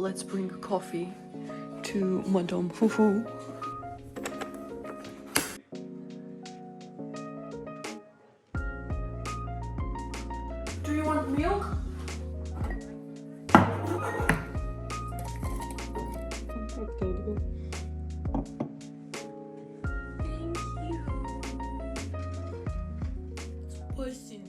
let's bring coffee to Madame Fufu. Do you want milk? Thank you. It's pussy.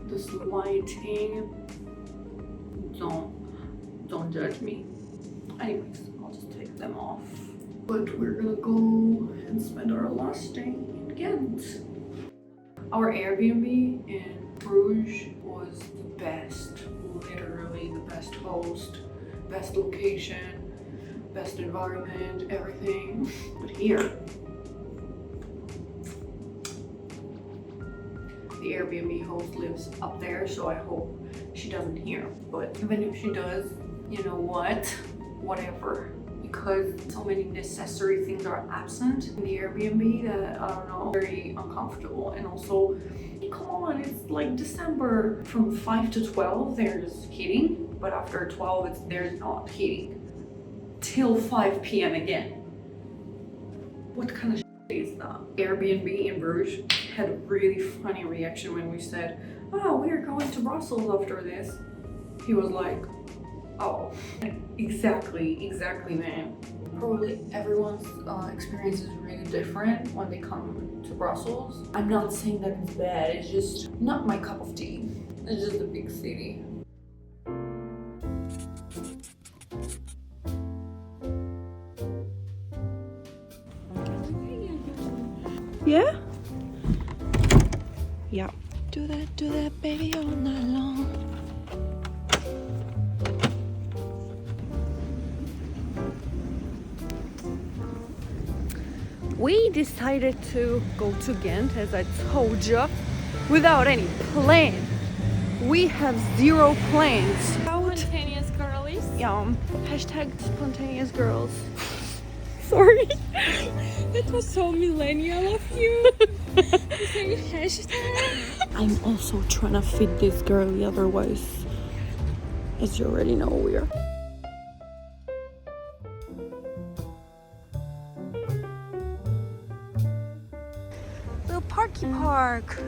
This lighting. Don't judge me. Anyways, I'll just take them off. But we're gonna go and spend our last day in Ghent. Our Airbnb in Bruges was the best, literally the best host, best location, best environment, everything. But here, the Airbnb host lives up there, so I hope she doesn't hear. But even if she does, you know what? Whatever. Because so many necessary things are absent in the Airbnb that, I don't know, very uncomfortable. And also, come on, it's like December. From 5 to 12 there's heating, but after 12 there's not heating. Till 5 p.m. again. What kind of shit is that? Airbnb in Bruges had a really funny reaction when we said, oh, we are going to Brussels after this. He was like, oh, exactly, man. Probably everyone's experience is really different when they come to Brussels. I'm not saying that it's bad, it's just not my cup of tea. It's just a big city. Yeah? Yeah. Do that, baby, all night long. We decided to go to Ghent, as I told you, without any plan. We have zero plans. Spontaneous girlies. Yeah, hashtag spontaneous girls. Sorry. That was so millennial of you. Saying hashtag. I'm also trying to fit this girly, otherwise, as you already know, we're. Little parky park.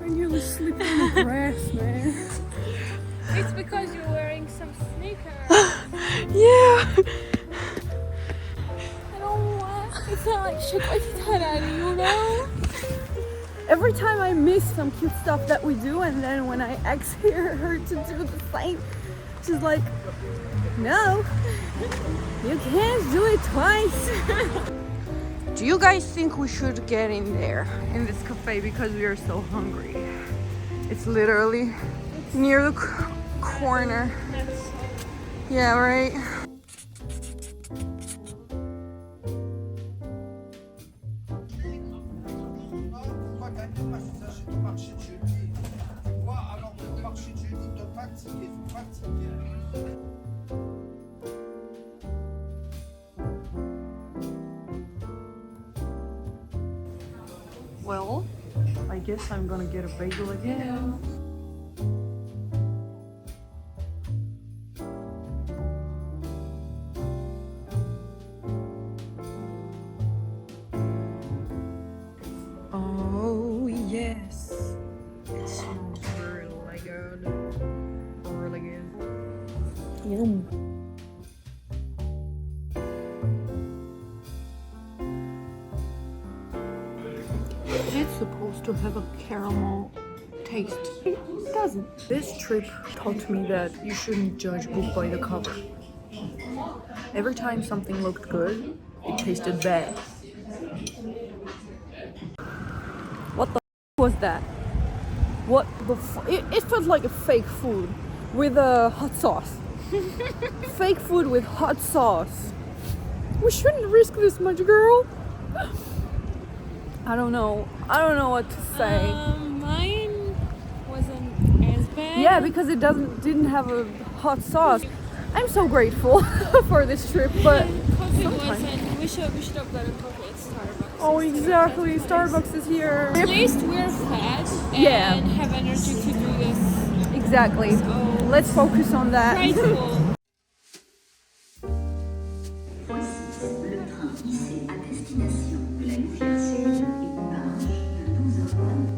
I nearly slipped on the grass, man. It's because you're wearing some sneakers. Yeah. I don't want. It's not like shit like that, you know? Every time I miss some cute stuff that we do, and then when I ask her to do the same, she's like, no, you can't do it twice. Do you guys think we should get in there, in this cafe, because we are so hungry? It's literally near the corner. Yeah, right? Well, I guess I'm gonna get a bagel again. Oh yes, it smells really good. Really good. Yum. It's supposed to have a caramel taste. It doesn't. This trip taught me that you shouldn't judge book by the cover. Every time something looked good, it tasted bad. What the was that? What the it felt like a fake food with a hot sauce. Fake food with hot sauce. We shouldn't risk this much, girl. I don't know what to say. Mine wasn't as bad. Yeah, because it didn't have a hot sauce. I'm so grateful for this trip, but Coffee sometimes. wasn't. We should have gotten coffee at Starbucks. Oh, exactly. Starbucks is here. At least we're fat. and have energy to do this. Exactly. So, Let's focus on that. grateful. Voici le train IC à destination de la Louvière Sud et barge de 12h30.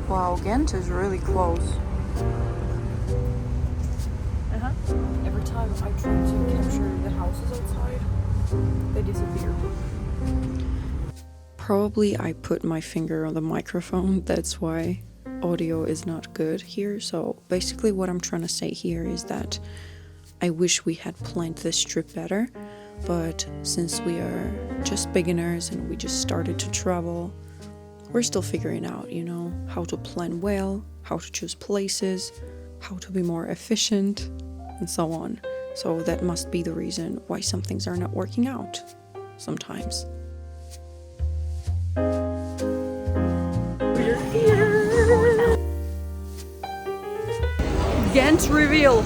Wow, Ghent is really close. Every time I try to capture the houses outside, they disappear. Probably I put my finger on the microphone, that's why audio is not good here. So basically what I'm trying to say here is that I wish we had planned this trip better, but since we are just beginners and we just started to travel, we're still figuring out, you know, how to plan well, how to choose places, how to be more efficient, and so on. So that must be the reason why some things are not working out sometimes. We're here! Ghent reveal!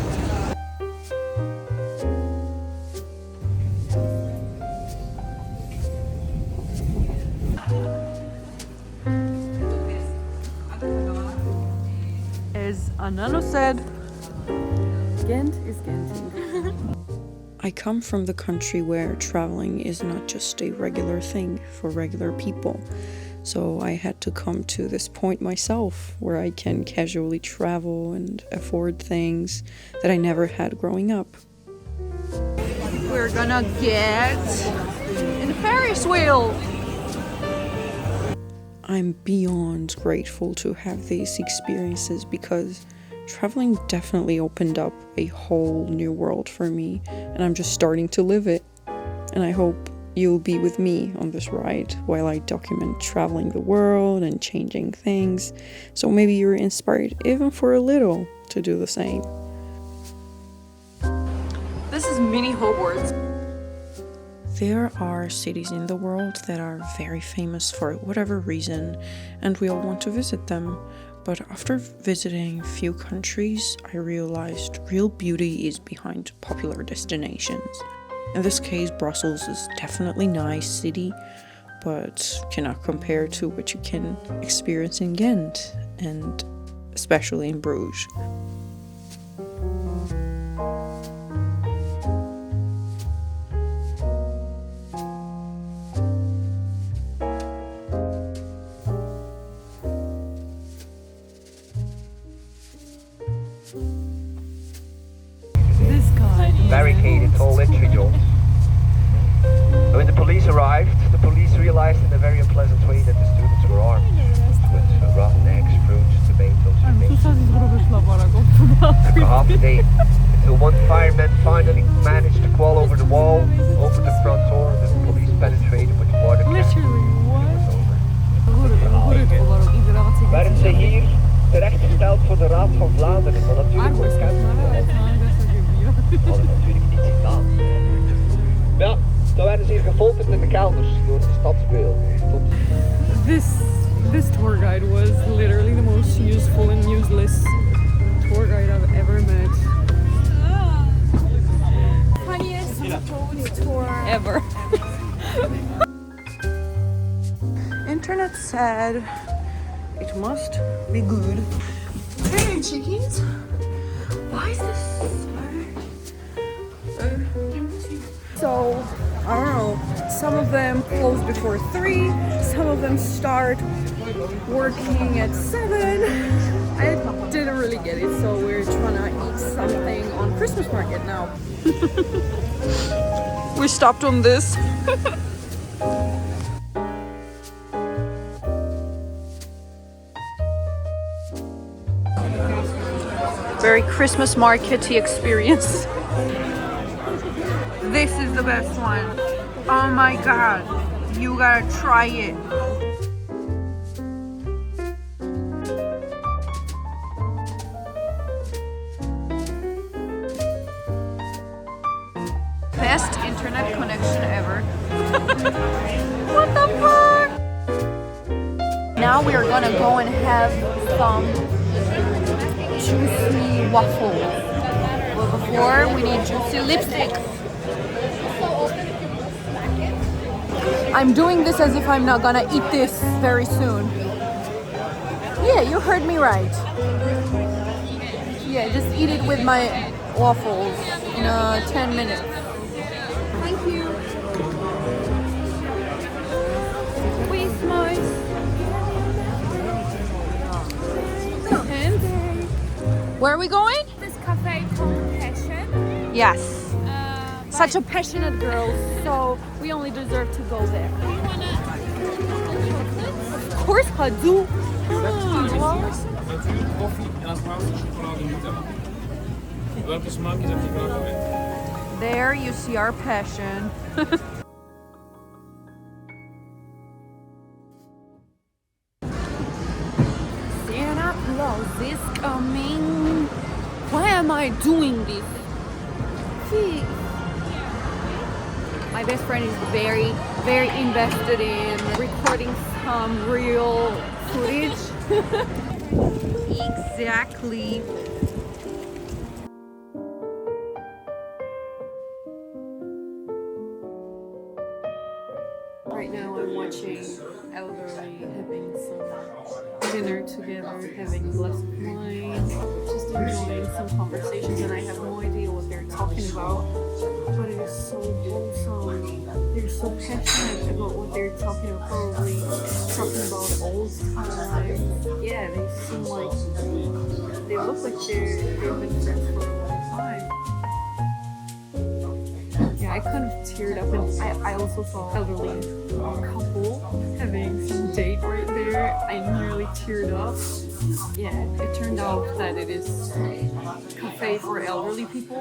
As Anano said, Ghent is Ghenting. I come from the country where traveling is not just a regular thing for regular people. So I had to come to this point myself where I can casually travel and afford things that I never had growing up. We're gonna get in the Ferris wheel! I'm beyond grateful to have these experiences because traveling definitely opened up a whole new world for me, and I'm just starting to live it. And I hope you'll be with me on this ride while I document traveling the world and changing things, so maybe you're inspired even for a little to do the same. This is mini Hogwarts. There are cities in the world that are very famous for whatever reason, and we all want to visit them. But after visiting a few countries, I realized real beauty is behind popular destinations. In this case, Brussels is definitely a nice city, but cannot compare to what you can experience in Ghent, and especially in Bruges. Barricaded whole entry zones. And when the police arrived, the police realized in a very unpleasant way that the students were armed with rotten eggs, fruits, tomatoes, and things. It took half a day until one fireman finally managed to crawl over the wall, open the front door, and the police penetrated with water cannons. Werden ze hier terechtgesteld voor de Raad van Vlaanderen, maar natuurlijk ontkend. Hadden natuurlijk niet gedaan. Ja, dan werden ze hier gefolterd in de kelders door de stadsbeul. This tour guide was literally the most useful and useless tour guide I've ever met. Funniest boat tour Ever. Internet said it must be good. Hey chickens! Why is this so, I don't know, some of them close before 3, some of them start working at 7. I didn't really get it, so we're trying to eat something on Christmas market now. We stopped on this. Very Christmas market-y experience. This is the best one. Oh my god, you gotta try it. Best internet connection ever. What the fuck? Now we are gonna go and have some juicy waffles. But before, we need juicy lipstick. I'm doing this as if I'm not gonna eat this very soon. Yeah, you heard me right. Yeah, just eat it with my waffles in 10 minutes. Thank you. With my and where are we going? This cafe called Passion. Yes. Such a passionate girl, so we only deserve to go there. Of course I do. There you see our passion. Santa Claus is coming. Why am I doing this? See, my best friend is very, very invested in recording some real footage. Exactly. Right now I'm watching elderly having some dinner together, having a glass of wine, just enjoying some conversations, and I have no idea what they're talking about, but it is so wholesome. They're so passionate about what they're talking about, probably talking about old times. Yeah, they seem like, they look like they've been friends for a long time. Yeah, I kind of teared up, and I also saw elderly couple having some date right there. I nearly teared up. Yeah, it turned out that it is a cafe for elderly people,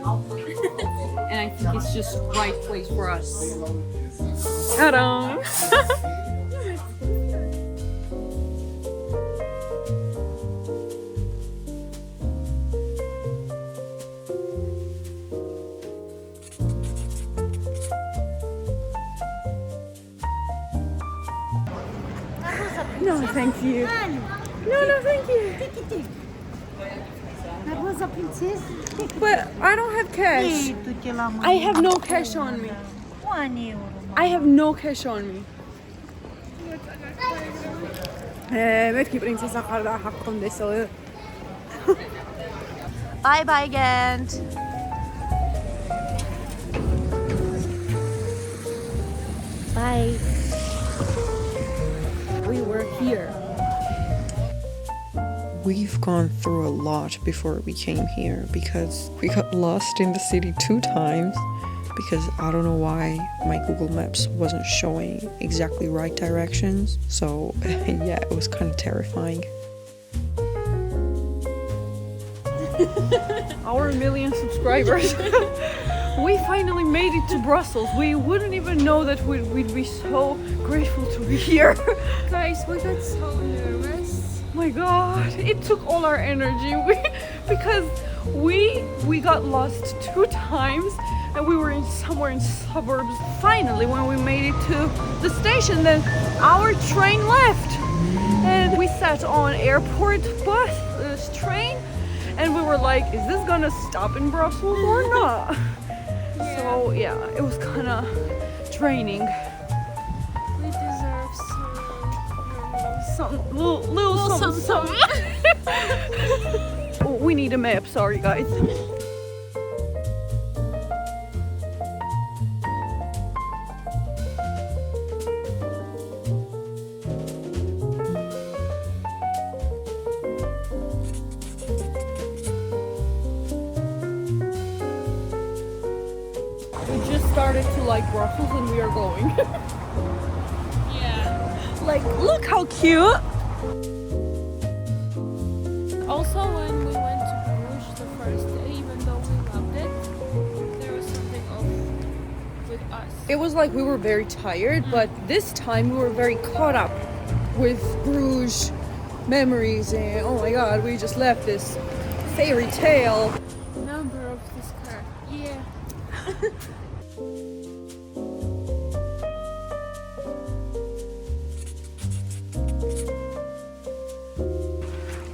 and I think it's just right place for us. Ta-da! No, thank you. No, thank you. Mademoiselle Princess, But I don't have cash. I have no cash on me. €1. I have no cash on me. Metki prinsessa karda hakkındaysa. Bye bye Ghent. Bye. We were here. We've gone through a lot before we came here because we got lost in the city 2 times because I don't know why my Google Maps wasn't showing exactly right directions. So yeah, it was kind of terrifying. Our 1,000,000 subscribers. We finally made it to Brussels. We wouldn't even know that we'd be so grateful to be here. Guys, we got so nervous. My god, it took all our energy because we got lost 2 times and we were somewhere in suburbs. Finally, when we made it to the station, then our train left and we sat on airport train, and we were like, is this gonna stop in Brussels or not? So yeah, it was kind of draining. We deserve Some little something. Oh, we need a map, sorry guys. We just started to like Brussels and we are going. Yeah. Like, look how cute. Also, when we went to Bruges the first day, even though we loved it, there was something off with us. It was like we were very tired, but this time we were very caught up with Bruges memories, and oh my god, we just left this fairy tale. Number of this car. Yeah.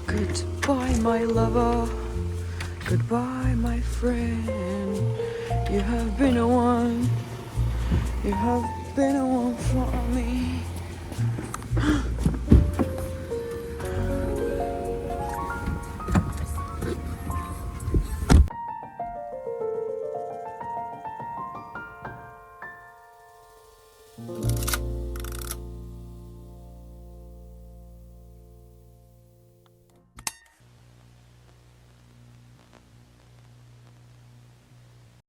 Goodbye, my lover. Goodbye, my friend. You have been a one. You have been a while for me.